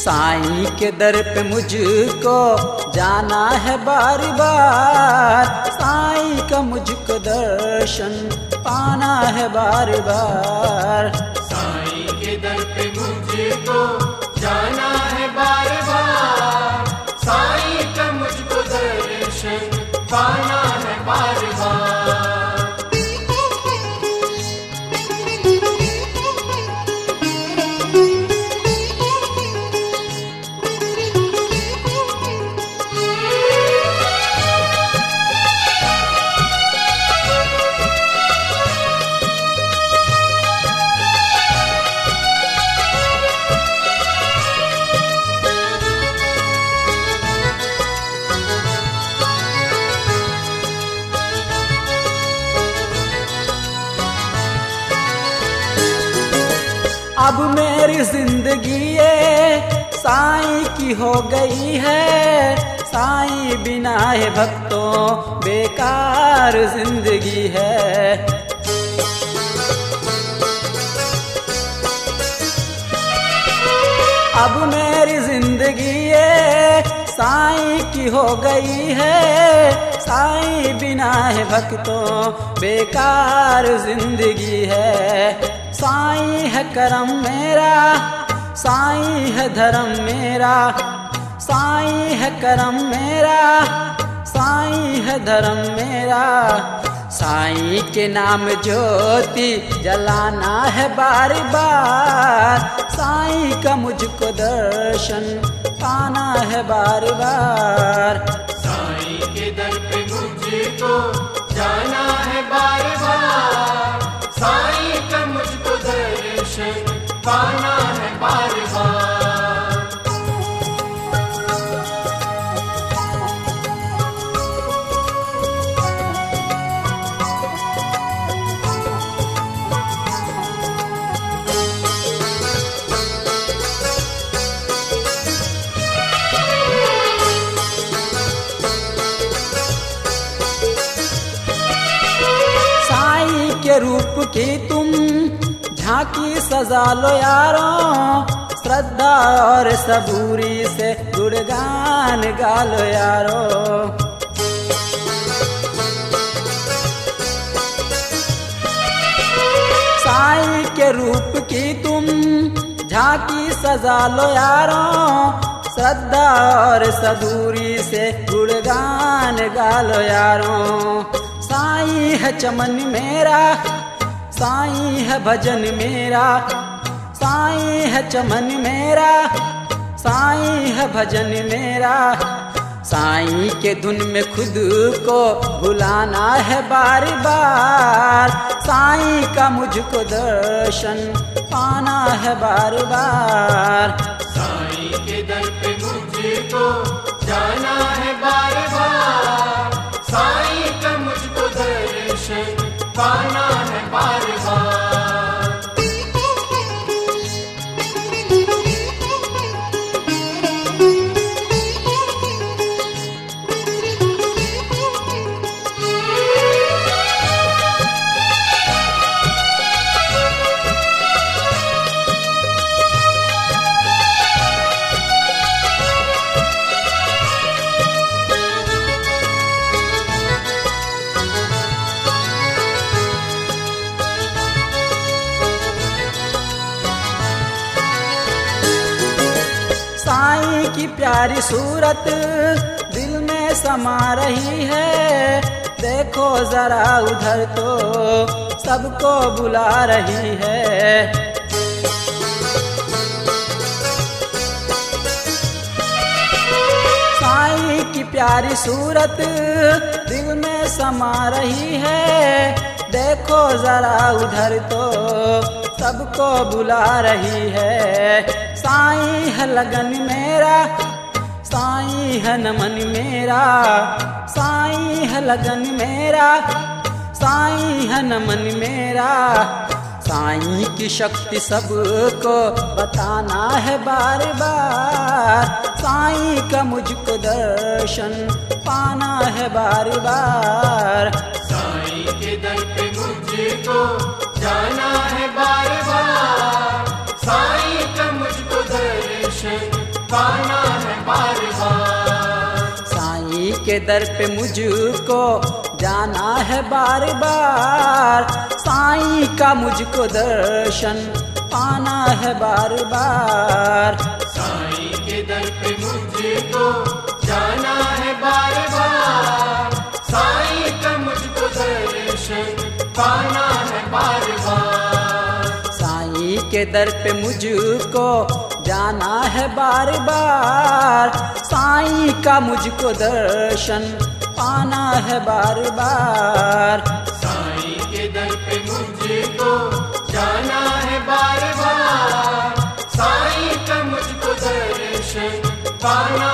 साईं के दर पे मुझको जाना है बार बार, साईं का मुझको दर्शन पाना है बार बार। साईं के दर पे मुझको जाना है बार बार, साईं का मुझको दर्शन पाना है बार बार। अब मेरी जिंदगी ये साईं की हो गई है, साईं बिना है भक्तों बेकार जिंदगी है। अब मेरी जिंदगी ये साईं की हो गई है, साईं बिना है भक्तों बेकार जिंदगी है। साईं है करम मेरा, साईं है धर्म मेरा, साईं है करम मेरा, साईं है धर्म मेरा। साईं के नाम ज्योति जलाना है बार बार, साईं का मुझको दर्शन पाना है बार बार। साईं के दर पे मुझको जाना है बार बार, साईं का मुझको दर्शन पाना है बार बार। के रूप की तुम झांकी सजा लो यारों, श्रद्धा और सबूरी से गुणगान गा लो यारों। साईं के रूप की तुम झांकी सजा लो यारों, श्रद्धा और सबूरी से गुणगान गा लो यारों। साईं है चमन मेरा, साईं है भजन मेरा, साईं है चमन मेरा, साईं है भजन मेरा। साईं के धुन में खुद को भुलाना है बार बार, साईं का मुझको दर्शन पाना है बार बार। साईं के दर पे मुझको जाना है बार बार, साईं का मुझको दर्शन पाना है बार बार। साईं की प्यारी सूरत दिल में समा रही है, देखो जरा उधर तो सबको बुला रही है। साईं की प्यारी सूरत दिल में समा रही है, देखो जरा उधर तो सबको बुला रही है। साईं है लगन मेरा, साईं है नमन मेरा, साईं है लगन मेरा, साईं है नमन मेरा। साईं की शक्ति सबको बताना है बार बार, साईं का मुझको दर्शन पाना है बार बार। साईं के दर पे मुझको जाना है बार बार, साईं का मुझको दर्शन के दर पे मुझको जाना है बार बार, साईं का मुझको दर्शन पाना है बार बार। साईं के दर पे मुझको जाना है बार बार, साईं का मुझको दर्शन पाना है बार बार। साईं के दर पे मुझको जाना है बार बार, साईं का मुझको दर्शन पाना है बार बार। साईं के दर पे मुझको जाना है बार बार, साईं का मुझको दर्शन पाना